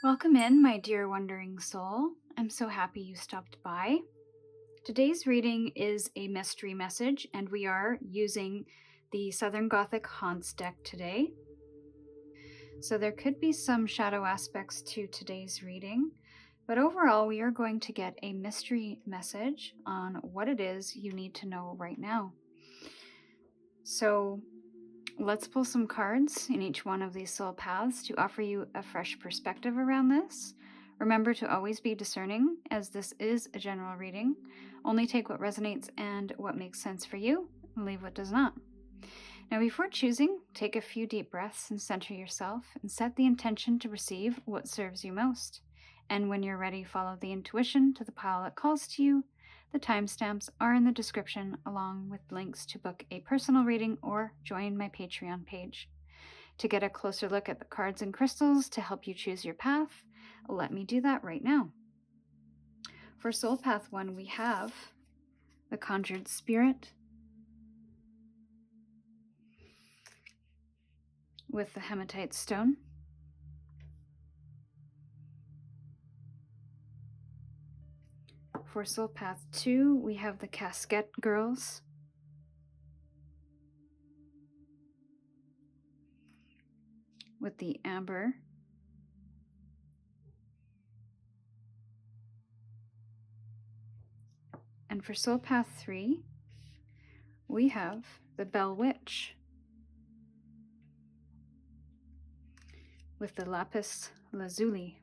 Welcome in, my dear wandering soul. I'm so happy you stopped by. Today's reading is a mystery message, and we are using the Southern Gothic Haunts deck today. So there could be some shadow aspects to today's reading, but overall we are going to get a mystery message on what it is you need to know right now. So let's pull some cards in each one of these soul paths to offer you a fresh perspective around this. Remember to always be discerning, as this is a general reading. Only take what resonates and what makes sense for you, and leave what does not. Now, before choosing, take a few deep breaths and center yourself and set the intention to receive what serves you most. And when you're ready, follow the intuition to the pile that calls to you. The timestamps are in the description, along with links to book a personal reading or join my Patreon page. To get a closer look at the cards and crystals to help you choose your path, let me do that right now. For Soul Path 1, we have the Conjured Spirit with the Hematite Stone. For Soul Path 2, we have the Casquette Girls with the Amber. And for Soul Path 3, we have the Bell Witch with the Lapis Lazuli.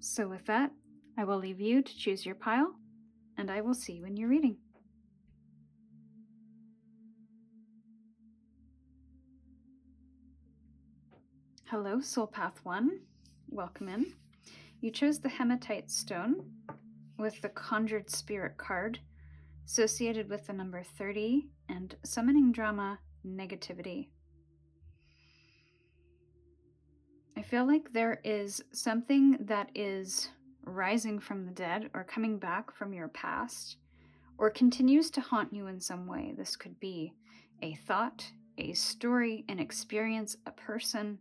So with that, I will leave you to choose your pile, and I will see you in your reading. Hello, Soul Path 1. Welcome in. You chose the Hematite Stone with the Conjured Spirit card associated with the number 30 and summoning drama negativity. I feel like there is something that is rising from the dead or coming back from your past or continues to haunt you in some way. This could be a thought, a story, an experience, a person.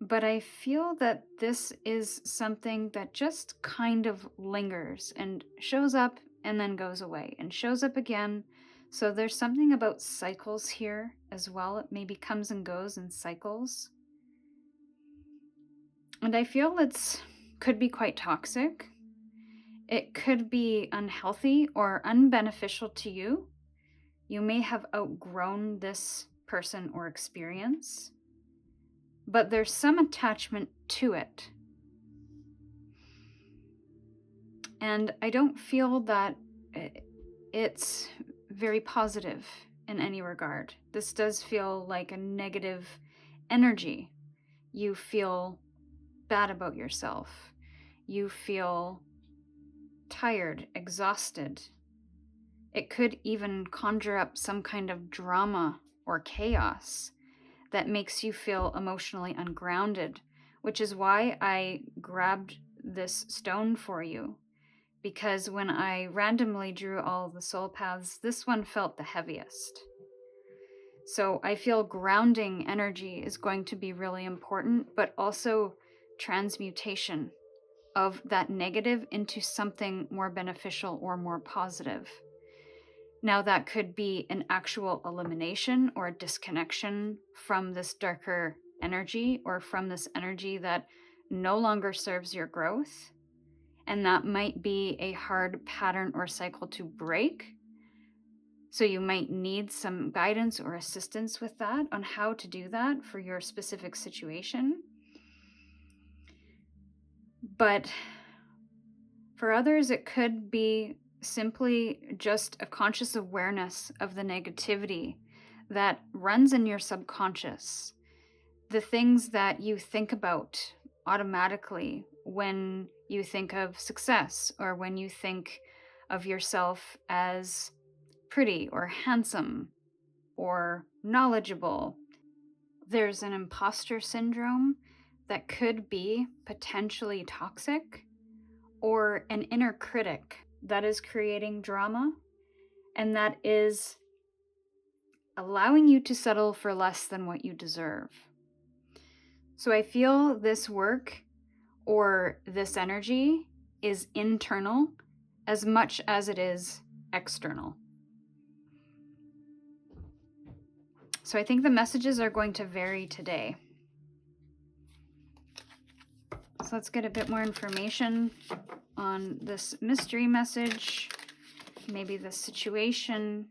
But I feel that this is something that just kind of lingers and shows up and then goes away and shows up again. So there's something about cycles here as well. It maybe comes and goes in cycles. And I feel could be quite toxic. It could be unhealthy or unbeneficial to you. You may have outgrown this person or experience, but there's some attachment to it. And I don't feel that it's very positive in any regard. This does feel like a negative energy. You feel bad about yourself. You feel tired, exhausted. It could even conjure up some kind of drama or chaos that makes you feel emotionally ungrounded, which is why I grabbed this stone for you. Because when I randomly drew all the soul paths, this one felt the heaviest. So I feel grounding energy is going to be really important, but also transmutation of that negative into something more beneficial or more positive. Now that could be an actual elimination or a disconnection from this darker energy or from this energy that no longer serves your growth. And that might be a hard pattern or cycle to break. So you might need some guidance or assistance with that on how to do that for your specific situation. But for others, it could be simply just a conscious awareness of the negativity that runs in your subconscious. The things that you think about automatically when you think of success or when you think of yourself as pretty or handsome or knowledgeable. There's an imposter syndrome that could be potentially toxic, or an inner critic that is creating drama and that is allowing you to settle for less than what you deserve. So I feel this work or this energy is internal as much as it is external. So I think the messages are going to vary today. So let's get a bit more information on this mystery message, maybe the situation.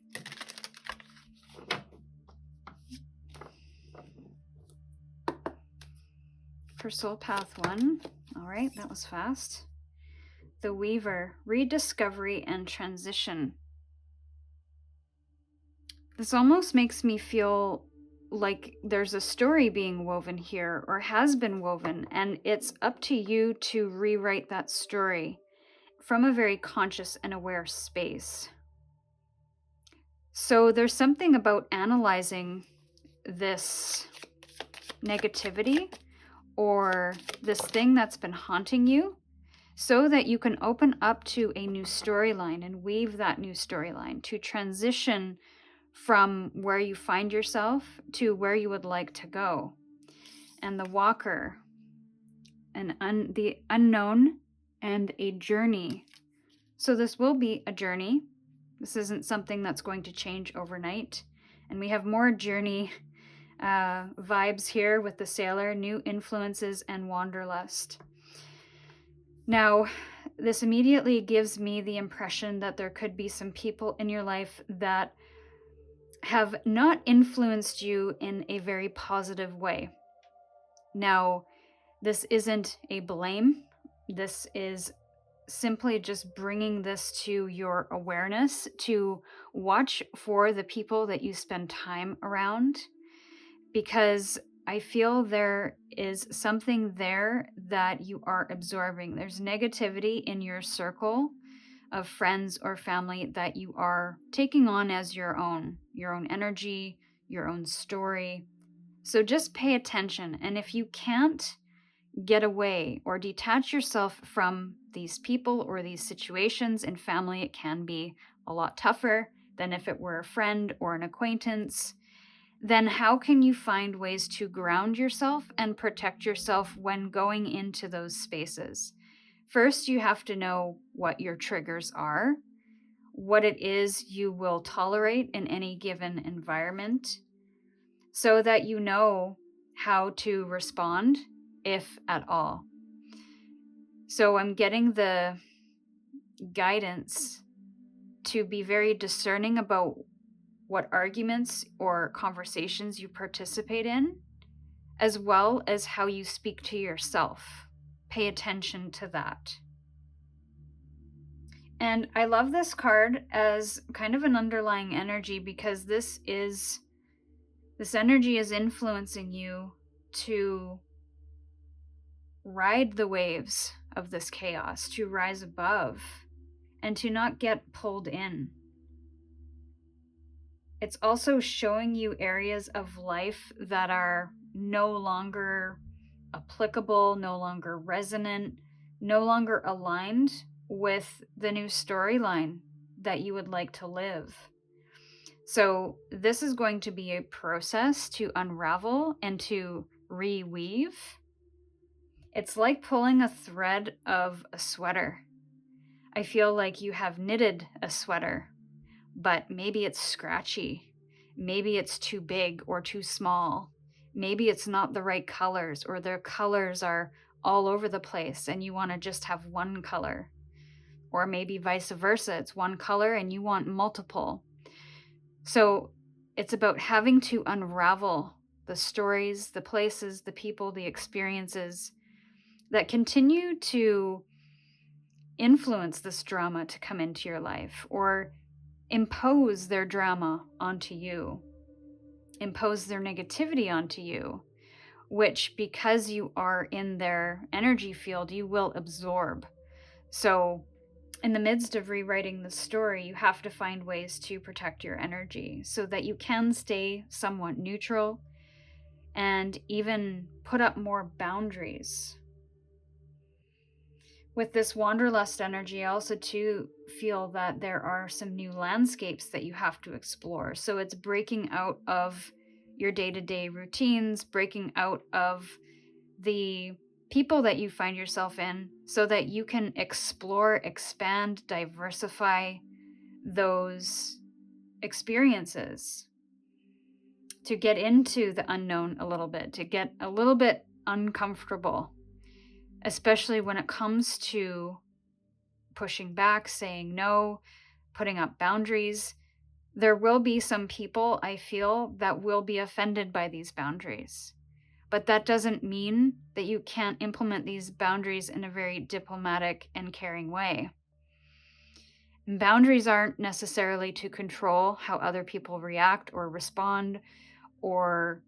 For Soul Path 1, all right, that was fast. The Weaver, rediscovery and transition. This almost makes me feel like there's a story being woven here, or has been woven, and it's up to you to rewrite that story from a very conscious and aware space. So there's something about analyzing this negativity or this thing that's been haunting you so that you can open up to a new storyline and weave that new storyline to transition from where you find yourself to where you would like to go. And the Walker, the unknown, and a journey. So this will be a journey. This isn't something that's going to change overnight. And we have more journey vibes here with the Sailor, new influences, and wanderlust. Now, this immediately gives me the impression that there could be some people in your life that have not influenced you in a very positive way. Now, this isn't a blame. This is simply just bringing this to your awareness to watch for the people that you spend time around, because I feel there is something there that you are absorbing. There's negativity in your circle of friends or family that you are taking on as your own energy, your own story. So just pay attention. And if you can't get away or detach yourself from these people or these situations in family, it can be a lot tougher than if it were a friend or an acquaintance. Then how can you find ways to ground yourself and protect yourself when going into those spaces? First, you have to know what your triggers are, what it is you will tolerate in any given environment, so that you know how to respond, if at all. So I'm getting the guidance to be very discerning about what arguments or conversations you participate in, as well as how you speak to yourself. Pay attention to that. And I love this card as kind of an underlying energy, because this energy is influencing you to ride the waves of this chaos, to rise above, and to not get pulled in. It's also showing you areas of life that are no longer applicable, no longer resonant, no longer aligned with the new storyline that you would like to live. So this is going to be a process to unravel and to reweave. It's like pulling a thread of a sweater. I feel like you have knitted a sweater, but maybe it's scratchy. Maybe it's too big or too small. Maybe it's not the right colors, or their colors are all over the place and you want to just have one color. Or maybe vice versa, it's one color and you want multiple. So it's about having to unravel the stories, the places, the people, the experiences that continue to influence this drama to come into your life, or impose their drama onto you, impose their negativity onto you, which, because you are in their energy field, you will absorb. So in the midst of rewriting the story, you have to find ways to protect your energy so that you can stay somewhat neutral and even put up more boundaries. With this wanderlust energy, I also too feel that there are some new landscapes that you have to explore. So it's breaking out of your day-to-day routines, breaking out of the people that you find yourself in, so that you can explore, expand, diversify those experiences, to get into the unknown a little bit, to get a little bit uncomfortable, especially when it comes to pushing back, saying no, putting up boundaries. There will be some people, I feel, that will be offended by these boundaries. But that doesn't mean that you can't implement these boundaries in a very diplomatic and caring way. Boundaries aren't necessarily to control how other people react or respond or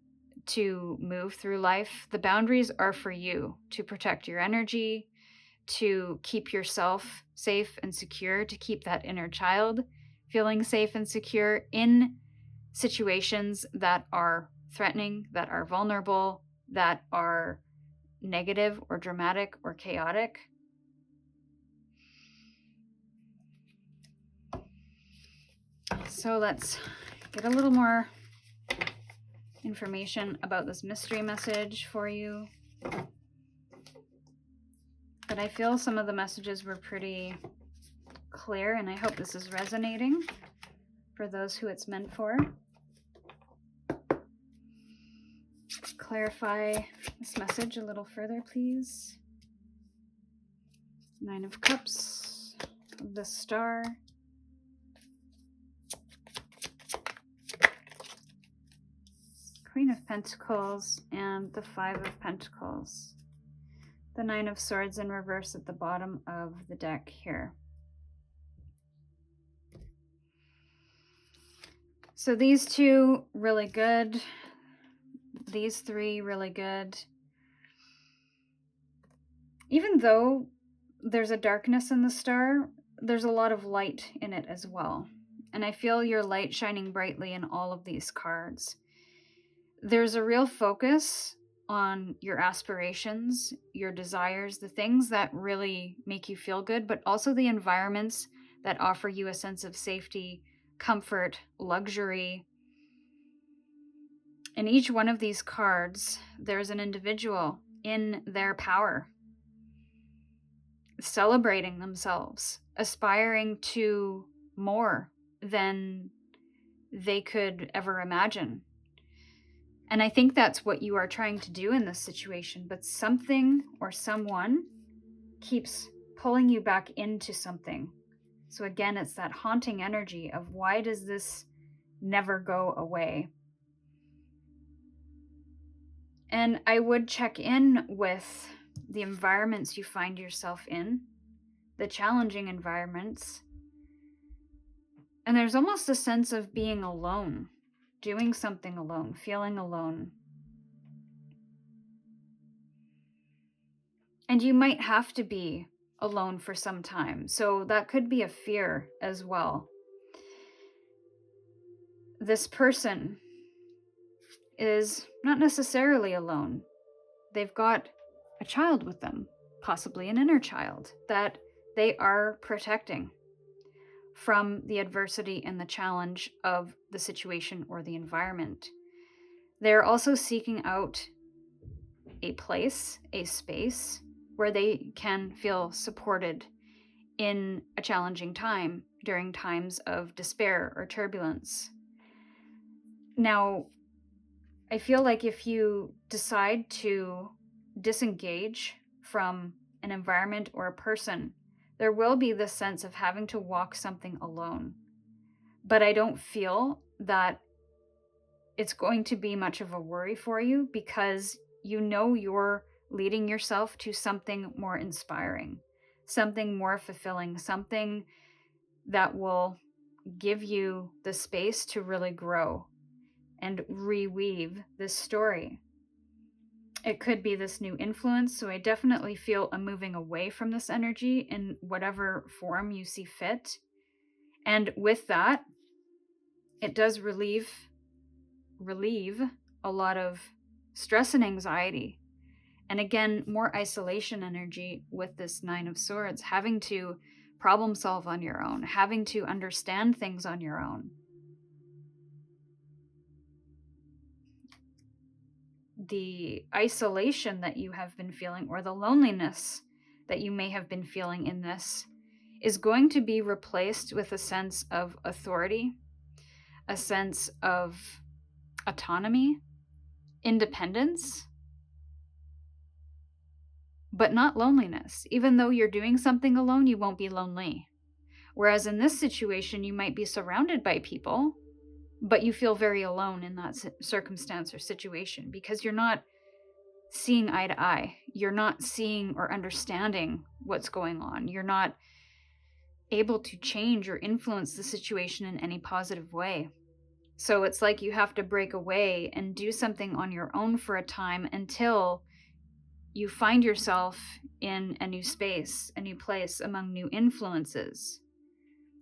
to move through life. The boundaries are for you to protect your energy, to keep yourself safe and secure, to keep that inner child feeling safe and secure in situations that are threatening, that are vulnerable, that are negative or dramatic or chaotic. So let's get a little more information about this mystery message for you. But I feel some of the messages were pretty clear, and I hope this is resonating for those who it's meant for. Clarify this message a little further, please. Nine of Cups, the Star, Queen of Pentacles, and the Five of Pentacles. The Nine of Swords in reverse at the bottom of the deck here. So these two, really good. These three, really good. Even though there's a darkness in the star, there's a lot of light in it as well. And I feel your light shining brightly in all of these cards. There's a real focus on your aspirations, your desires, the things that really make you feel good, but also the environments that offer you a sense of safety, comfort, luxury. In each one of these cards, there's an individual in their power, celebrating themselves, aspiring to more than they could ever imagine. And I think that's what you are trying to do in this situation, but something or someone keeps pulling you back into something. So again, it's that haunting energy of, why does this never go away? And I would check in with the environments you find yourself in, the challenging environments. And there's almost a sense of being alone, doing something alone, feeling alone. And you might have to be alone for some time. So that could be a fear as well. This person is not necessarily alone. They've got a child with them, possibly an inner child, that they are protecting from the adversity and the challenge of the situation or the environment. They're also seeking out a place, a space where they can feel supported in a challenging time, during times of despair or turbulence. Now, I feel like if you decide to disengage from an environment or a person, there will be this sense of having to walk something alone. But I don't feel that it's going to be much of a worry for you, because you know you're leading yourself to something more inspiring, something more fulfilling, something that will give you the space to really grow and reweave this story. It could be this new influence, so I definitely feel a moving away from this energy in whatever form you see fit. And with that, it does relieve a lot of stress and anxiety. And again, more isolation energy with this Nine of Swords, having to problem solve on your own, having to understand things on your own. The isolation that you have been feeling, or the loneliness that you may have been feeling in this, is going to be replaced with a sense of authority, a sense of autonomy, independence, but not loneliness. Even though you're doing something alone, you won't be lonely. Whereas in this situation, you might be surrounded by people, but you feel very alone in that circumstance or situation because you're not seeing eye to eye. You're not seeing or understanding what's going on. You're not able to change or influence the situation in any positive way. So it's like you have to break away and do something on your own for a time until you find yourself in a new space, a new place among new influences.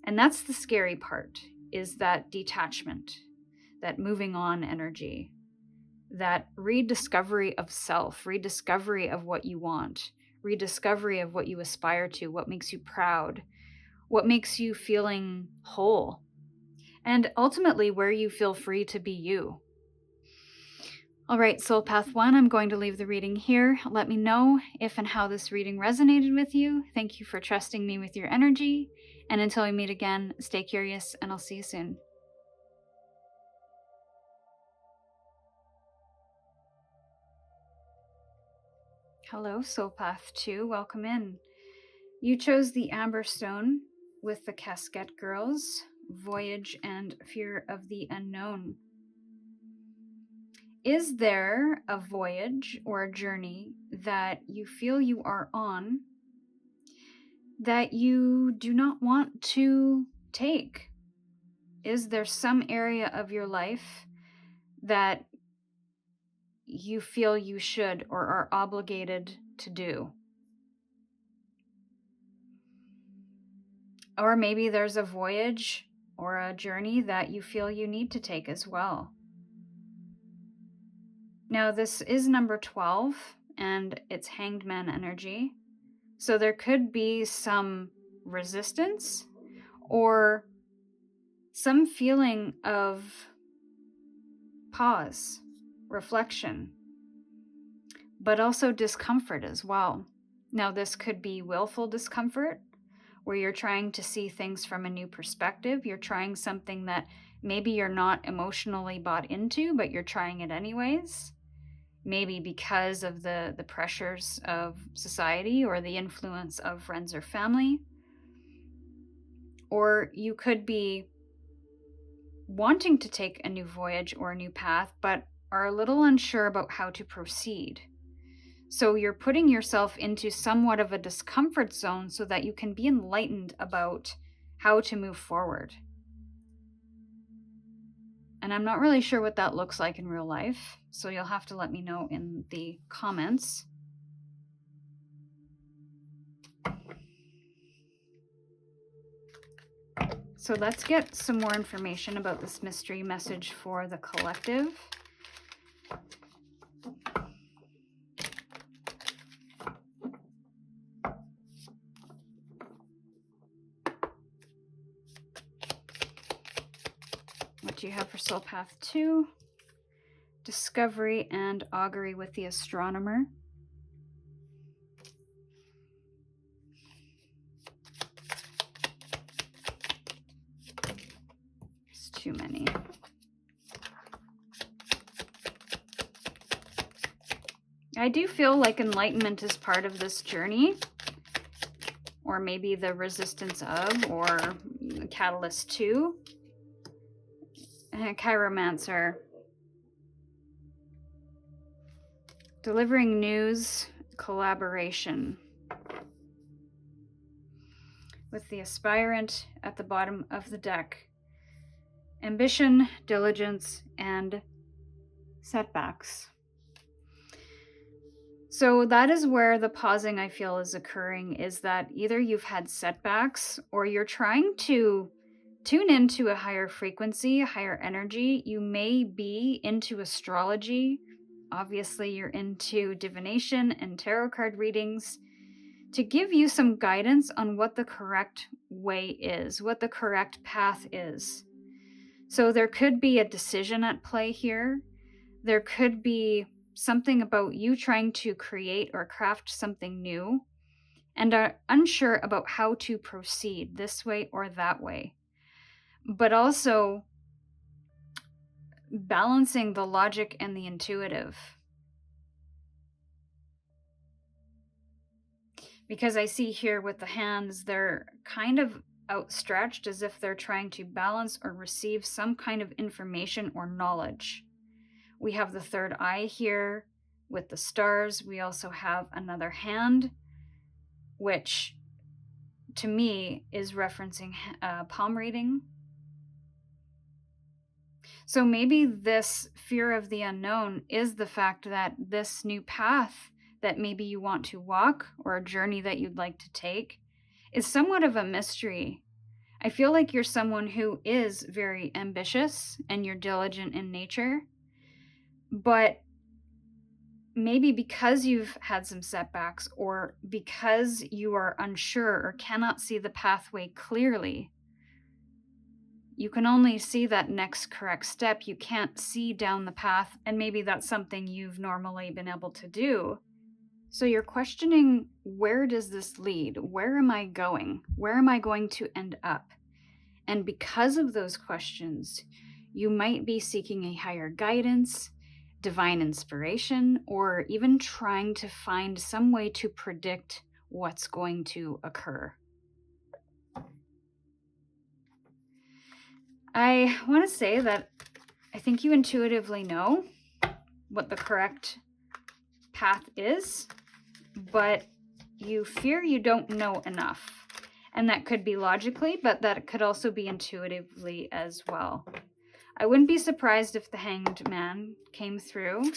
And that's the scary part, is that detachment, that moving on energy, that rediscovery of self, rediscovery of what you want, rediscovery of what you aspire to, what makes you proud, what makes you feeling whole, and ultimately where you feel free to be you. All right, Soul Path 1, I'm going to leave the reading here. Let me know if and how this reading resonated with you. Thank you for trusting me with your energy. And until we meet again, stay curious, and I'll see you soon. Hello, Soul Path 2. Welcome in. You chose the Amber Stone with the Casquette Girls, Voyage and Fear of the Unknown. Is there a voyage or a journey that you feel you are on that you do not want to take? Is there some area of your life that you feel you should or are obligated to do? Or maybe there's a voyage or a journey that you feel you need to take as well. Now, this is number 12, and it's Hanged Man energy. So there could be some resistance or some feeling of pause, reflection, but also discomfort as well. Now, this could be willful discomfort, where you're trying to see things from a new perspective. You're trying something that maybe you're not emotionally bought into, but you're trying it anyways. Maybe because of the pressures of society or the influence of friends or family. Or you could be wanting to take a new voyage or a new path, but are a little unsure about how to proceed. So you're putting yourself into somewhat of a discomfort zone so that you can be enlightened about how to move forward. And I'm not really sure what that looks like in real life, so you'll have to let me know in the comments. So let's get some more information about this mystery message for the collective. What do you have for Soul Path 2? Discovery and augury with the astronomer. There's too many. I do feel like enlightenment is part of this journey, or maybe the resistance of, or catalyst to. Chiromancer. Delivering news, collaboration. With the aspirant at the bottom of the deck. Ambition, diligence, and setbacks. So that is where the pausing I feel is occurring, is that either you've had setbacks or you're trying to tune into a higher frequency, a higher energy. You may be into astrology, obviously you're into divination and tarot card readings, to give you some guidance on what the correct way is, what the correct path is. So there could be a decision at play here. There could be something about you trying to create or craft something new and are unsure about how to proceed this way or that way. But also balancing the logic and the intuitive. Because I see here with the hands, they're kind of outstretched as if they're trying to balance or receive some kind of information or knowledge. We have the third eye here with the stars. We also have another hand, which to me is referencing palm reading. So maybe this fear of the unknown is the fact that this new path that maybe you want to walk or a journey that you'd like to take is somewhat of a mystery. I feel like you're someone who is very ambitious and you're diligent in nature, but maybe because you've had some setbacks or because you are unsure or cannot see the pathway clearly, you can only see that next correct step. You can't see down the path, and maybe that's something you've normally been able to do. So you're questioning, where does this lead? Where am I going? Where am I going to end up? And because of those questions, you might be seeking a higher guidance, divine inspiration, or even trying to find some way to predict what's going to occur. I want to say that I think you intuitively know what the correct path is, but you fear you don't know enough. And that could be logically, but that could also be intuitively as well. I wouldn't be surprised if the Hanged Man came through,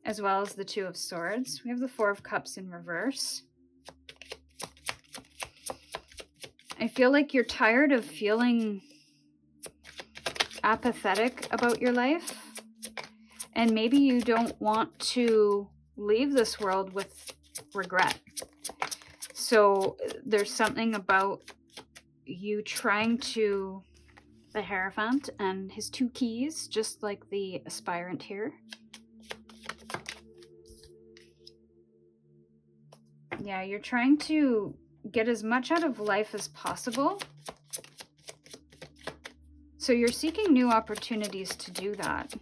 as well as the Two of Swords. We have the Four of Cups in reverse. I feel like you're tired of feeling apathetic about your life, and maybe you don't want to leave this world with regret. So there's something about you trying to, the Hierophant and his two keys, just like the aspirant here. Yeah, you're trying to get as much out of life as possible. So you're seeking new opportunities to do that.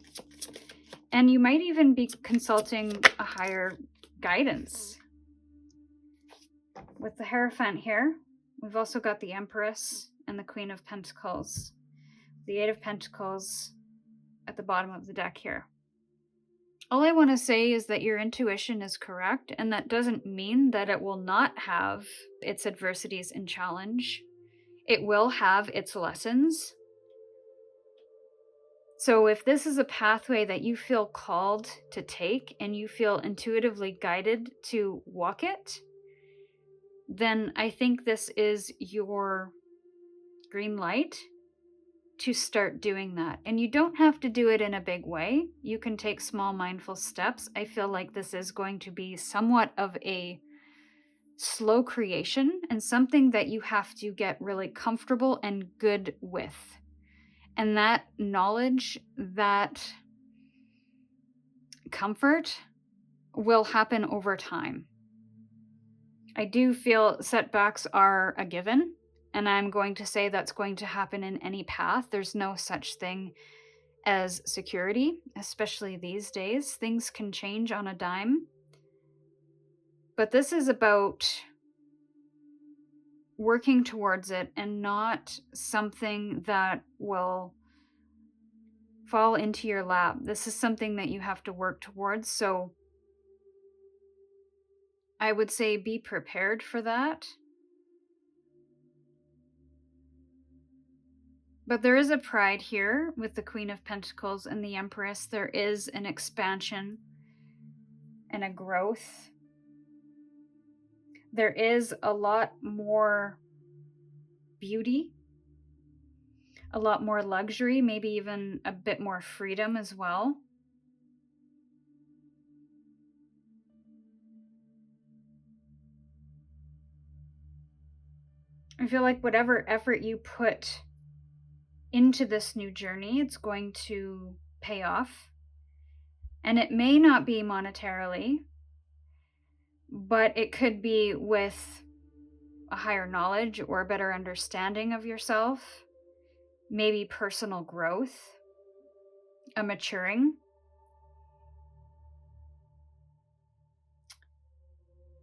And you might even be consulting a higher guidance. With the Hierophant here, we've also got the Empress and the Queen of Pentacles. The Eight of Pentacles at the bottom of the deck here. All I want to say is that your intuition is correct, and that doesn't mean that it will not have its adversities and challenge. It will have its lessons. So if this is a pathway that you feel called to take and you feel intuitively guided to walk it, then I think this is your green light to start doing that. And you don't have to do it in a big way. You can take small mindful steps. I feel like this is going to be somewhat of a slow creation and something that you have to get really comfortable and good with. And that knowledge, that comfort will happen over time. I do feel setbacks are a given, and I'm going to say that's going to happen in any path. There's no such thing as security, especially these days. Things can change on a dime. But this is about working towards it and not something that will fall into your lap. This is something that you have to work towards. So I would say be prepared for that. But there is a pride here with the Queen of Pentacles and the Empress. There is an expansion and a growth. There is a lot more beauty, a lot more luxury, maybe even a bit more freedom as well. I feel like whatever effort you put into this new journey, it's going to pay off. And it may not be monetarily, but it could be with a higher knowledge or a better understanding of yourself, maybe personal growth, a maturing.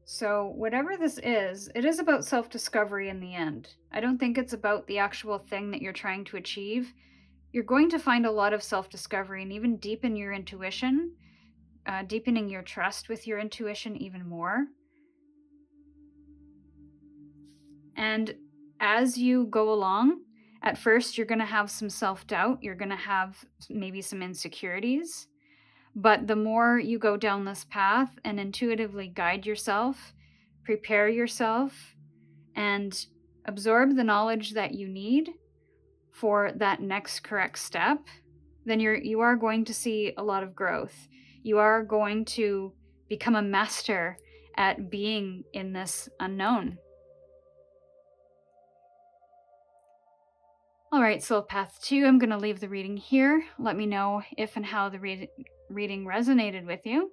So whatever this is, it is about self-discovery in the end. I don't think it's about the actual thing that you're trying to achieve. You're going to find a lot of self-discovery and even deepen your intuition, deepening your trust with your intuition even more. And as you go along, at first you're going to have some self-doubt, you're going to have maybe some insecurities. But the more you go down this path and intuitively guide yourself, prepare yourself, and absorb the knowledge that you need for that next correct step, then you are going to see a lot of growth. You are going to become a master at being in this unknown. All right, Soul Path 2, I'm going to leave the reading here. Let me know if and how the reading resonated with you.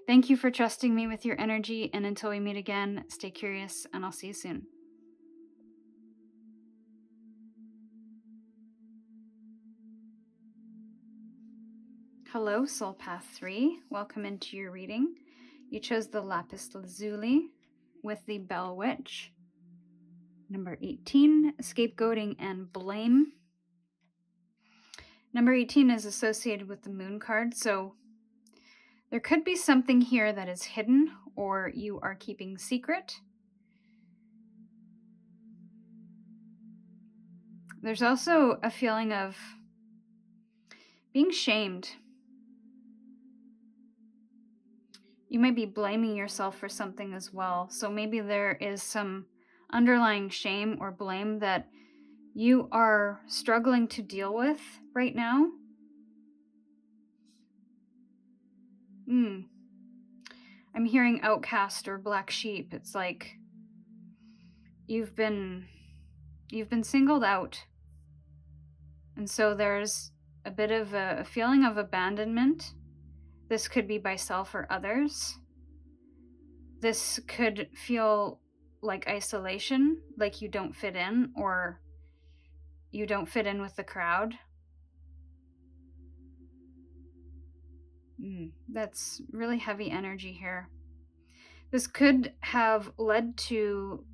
Thank you for trusting me with your energy, and until we meet again, stay curious, and I'll see you soon. Hello, Soul Path 3. Welcome into your reading. You chose the Lapis Lazuli with the Bell Witch. Number 18, Scapegoating and Blame. Number 18 is associated with the Moon card, so there could be something here that is hidden or you are keeping secret. There's also a feeling of being shamed. You might be blaming yourself for something as well. So maybe there is some underlying shame or blame that you are struggling to deal with right now. I'm hearing outcast or black sheep. It's like you've been singled out. And so there's a bit of a feeling of abandonment. This could be by self or others. This could feel like isolation, like you don't fit in, or you don't fit in with the crowd. That's really heavy energy here. This could have led to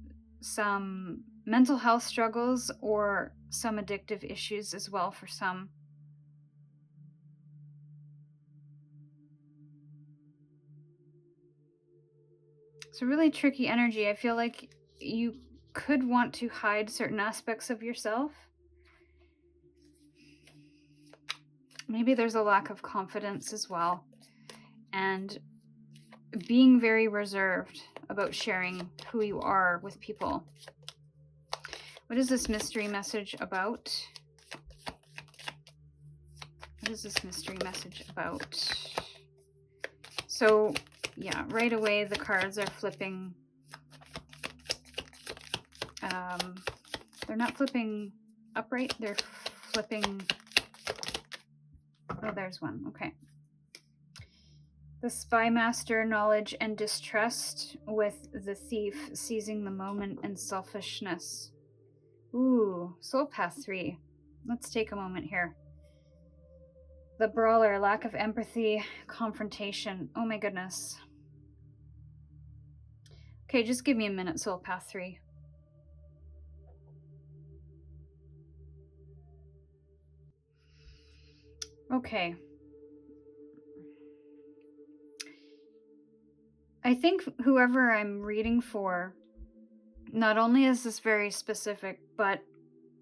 some mental health struggles or some addictive issues as well for some. It's a really tricky energy. I feel like you could want to hide certain aspects of yourself. Maybe there's a lack of confidence as well, and being very reserved about sharing who you are with people. What is this mystery message about? What is this mystery message about? So, yeah, right away the cards are flipping. They're not flipping upright, they're flipping. Oh, there's one. Okay. The Spy Master, knowledge and distrust, with the Thief, seizing the moment and selfishness. Ooh, Soul Path 3. Let's take a moment here. The Brawler, lack of empathy, confrontation. Oh my goodness. Okay, just give me a minute, Soul Path 3. Okay. I think whoever I'm reading for, not only is this very specific, but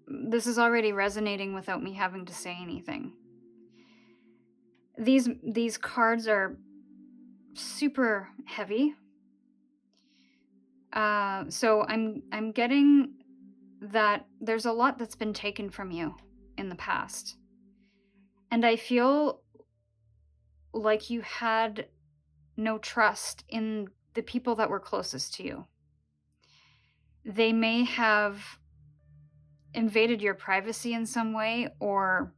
this is already resonating without me having to say anything. These cards are super heavy. So I'm getting that there's a lot that's been taken from you in the past. And I feel like you had no trust in the people that were closest to you. They may have invaded your privacy in some way or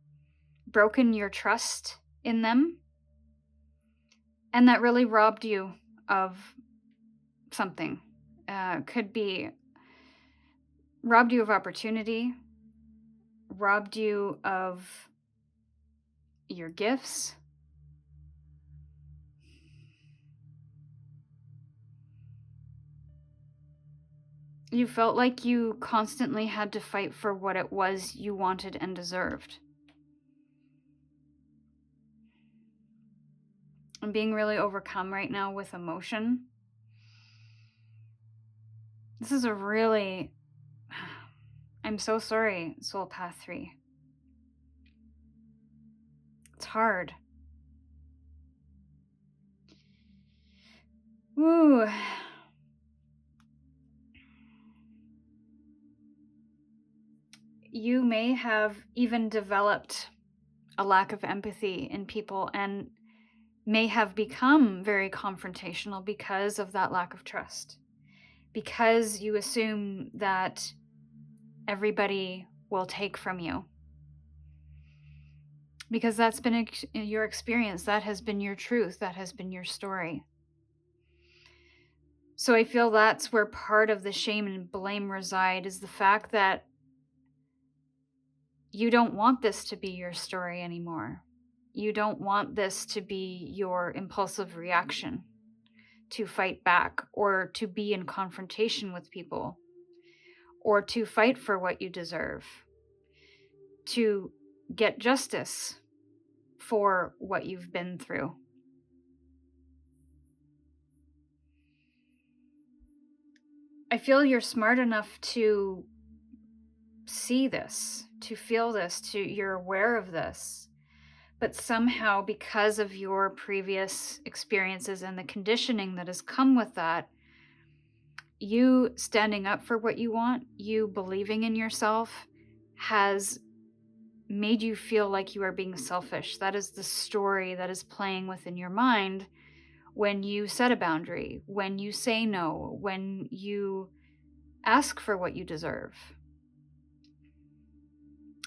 broken your trust in them. And that really robbed you of something. Could be robbed you of opportunity, robbed you of your gifts. You felt like you constantly had to fight for what it was you wanted and deserved. I'm being really overcome right now with emotion. This is a really... I'm so sorry, Soul Path 3. It's hard. Ooh. You may have even developed a lack of empathy in people and may have become very confrontational because of that lack of trust. Because you assume that everybody will take from you. Because that's been your experience, that has been your truth, that has been your story. So I feel that's where part of the shame and blame reside, is the fact that you don't want this to be your story anymore. You don't want this to be your impulsive reaction to fight back or to be in confrontation with people or to fight for what you deserve, to get justice for what you've been through. I feel you're smart enough to see this, to feel this, you're aware of this. But somehow, because of your previous experiences and the conditioning that has come with that, you standing up for what you want, you believing in yourself, has made you feel like you are being selfish. That is the story that is playing within your mind when you set a boundary, when you say no, when you ask for what you deserve.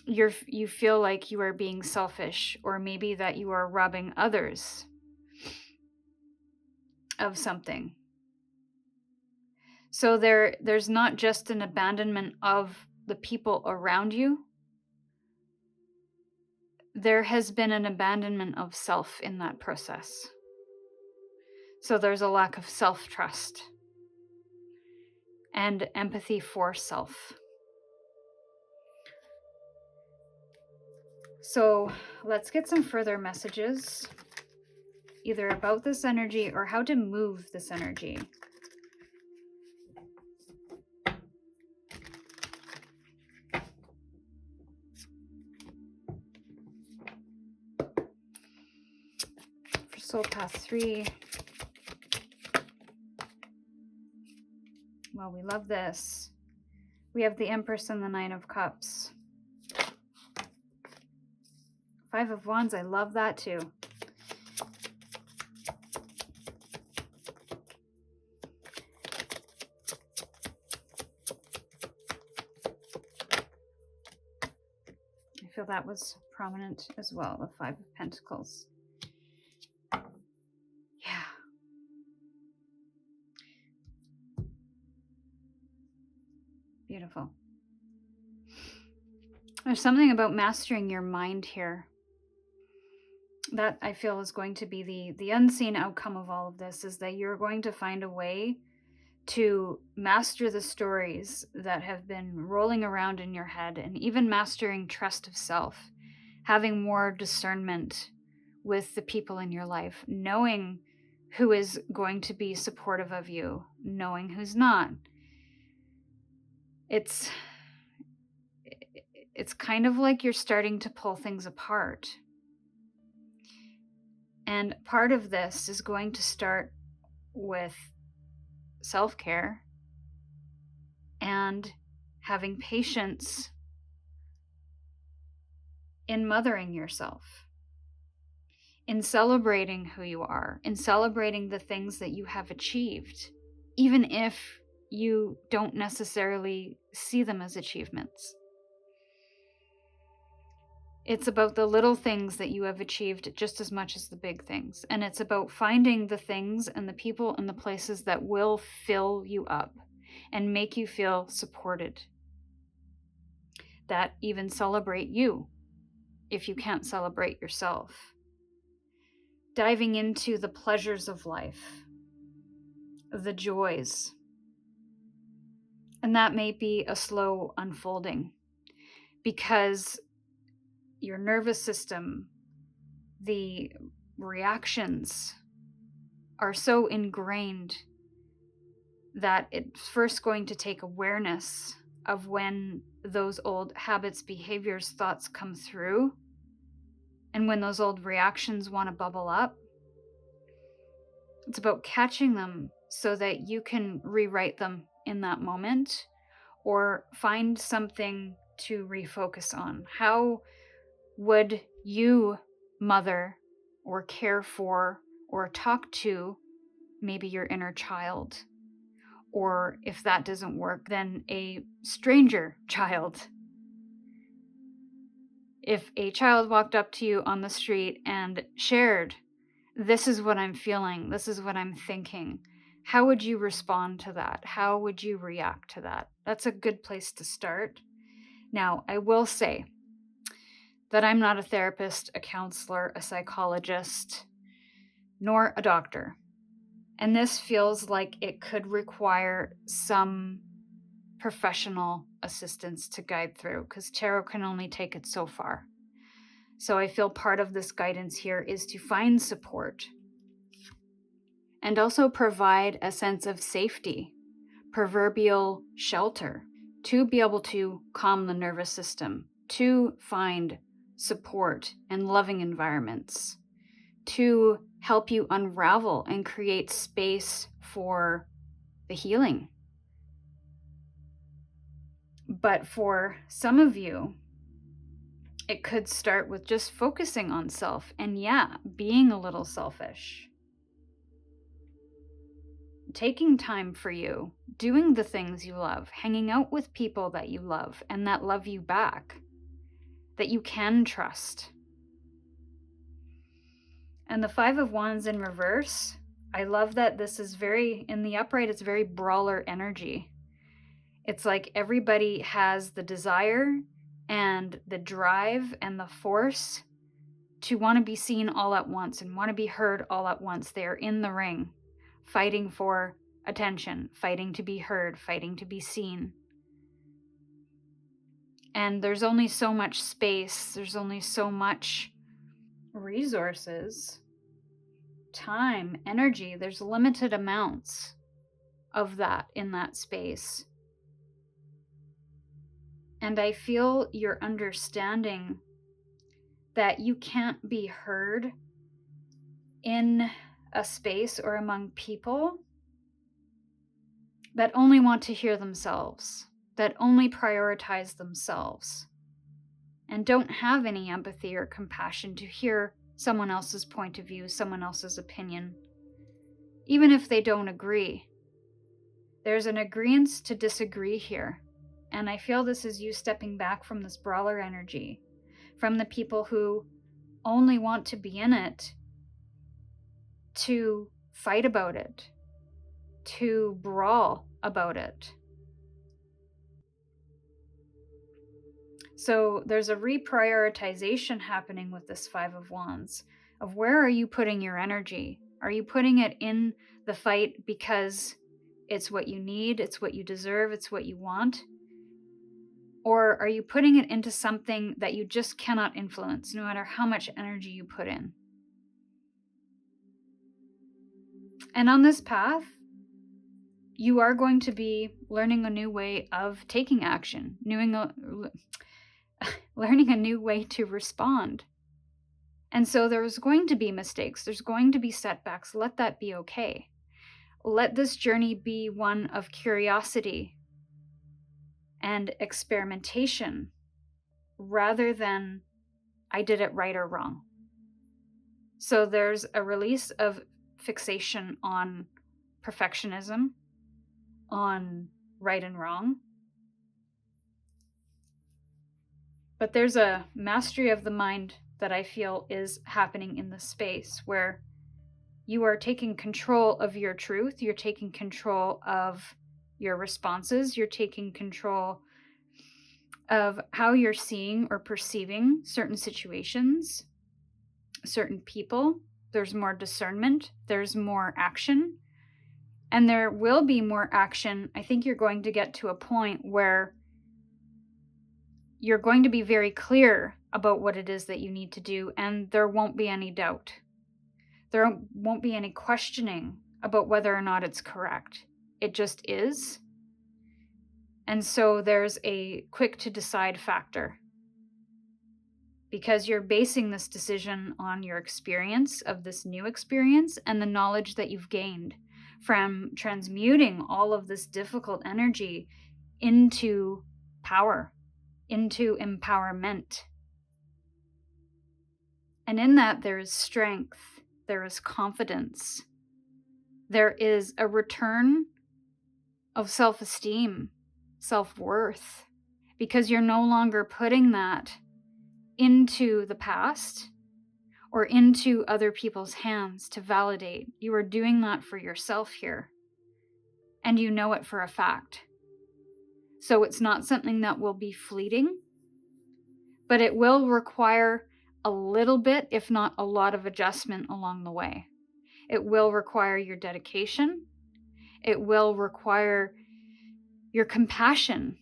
You feel like you are being selfish, or maybe that you are robbing others of something. So there's not just an abandonment of the people around you. There has been an abandonment of self in that process. So there's a lack of self-trust and empathy for self. So let's get some further messages, either about this energy or how to move this energy. For Soul Path 3. Well, we love this. We have the Empress and the Nine of Cups. Five of Wands, I love that too. I feel that was prominent as well, the Five of Pentacles. Yeah. Beautiful. There's something about mastering your mind here. That I feel is going to be the unseen outcome of all of this, is that you're going to find a way to master the stories that have been rolling around in your head, and even mastering trust of self, having more discernment with the people in your life, knowing who is going to be supportive of you, knowing who's not. It's kind of like you're starting to pull things apart. And part of this is going to start with self-care and having patience in mothering yourself, in celebrating who you are, in celebrating the things that you have achieved, even if you don't necessarily see them as achievements. It's about the little things that you have achieved just as much as the big things. And it's about finding the things and the people and the places that will fill you up and make you feel supported, that even celebrate you if you can't celebrate yourself. Diving into the pleasures of life, the joys. And that may be a slow unfolding because your nervous system, the reactions are so ingrained that it's first going to take awareness of when those old habits, behaviors, thoughts come through, and when those old reactions want to bubble up. It's about catching them so that you can rewrite them in that moment or find something to refocus on. How would you mother or care for or talk to maybe your inner child? Or if that doesn't work, then a stranger child. If a child walked up to you on the street and shared, "This is what I'm feeling, this is what I'm thinking," how would you respond to that? How would you react to that? That's a good place to start. Now, I will say that I'm not a therapist, a counselor, a psychologist, nor a doctor. And this feels like it could require some professional assistance to guide through, because tarot can only take it so far. So I feel part of this guidance here is to find support and also provide a sense of safety, proverbial shelter, to be able to calm the nervous system, to find support and loving environments, to help you unravel and create space for the healing. But for some of you, it could start with just focusing on self and, yeah, being a little selfish. Taking time for you, doing the things you love, hanging out with people that you love and that love you back, that you can trust. And the Five of Wands in reverse, I love that this is very, in the upright, it's very brawler energy. It's like everybody has the desire and the drive and the force to want to be seen all at once and want to be heard all at once. They are in the ring, fighting for attention, fighting to be heard, fighting to be seen. And there's only so much space, there's only so much resources, time, energy. There's limited amounts of that in that space. And I feel you're understanding that you can't be heard in a space or among people that only want to hear themselves, that only prioritize themselves, and don't have any empathy or compassion to hear someone else's point of view, someone else's opinion, even if they don't agree. There's an agreement to disagree here. And I feel this is you stepping back from this brawler energy, from the people who only want to be in it to fight about it, to brawl about it. So there's a reprioritization happening with this Five of Wands of where are you putting your energy? Are you putting it in the fight because it's what you need, it's what you deserve, it's what you want? Or are you putting it into something that you just cannot influence, no matter how much energy you put in? And on this path, you are going to be learning a new way of taking action, learning a new way to respond. And so there's going to be mistakes, there's going to be setbacks. Let that be okay. Let this journey be one of curiosity and experimentation rather than I did it right or wrong. So there's a release of fixation on perfectionism, on right and wrong. But there's a mastery of the mind that I feel is happening in this space where you are taking control of your truth, you're taking control of your responses, you're taking control of how you're seeing or perceiving certain situations, certain people. There's more discernment, there's more action, and there will be more action. I think you're going to get to a point where you're going to be very clear about what it is that you need to do, and there won't be any doubt. There won't be any questioning about whether or not it's correct. It just is. And so there's a quick to decide factor, because you're basing this decision on your experience of this new experience and the knowledge that you've gained from transmuting all of this difficult energy into power, into empowerment. And in that, there is strength, there is confidence, there is a return of self-esteem, self-worth, because you're no longer putting that into the past or into other people's hands to validate. You are doing that for yourself here, and you know it for a fact. So it's not something that will be fleeting, but it will require a little bit, if not a lot of adjustment along the way. It will require your dedication. It will require your compassion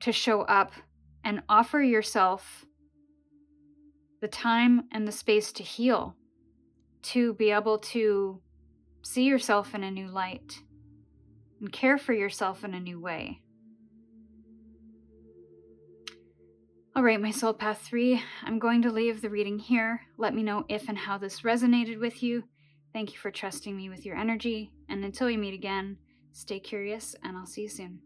to show up and offer yourself the time and the space to heal, to be able to see yourself in a new light and care for yourself in a new way. All right, my Soul Path 3, I'm going to leave the reading here. Let me know if and how this resonated with you. Thank you for trusting me with your energy. And until we meet again, stay curious, and I'll see you soon.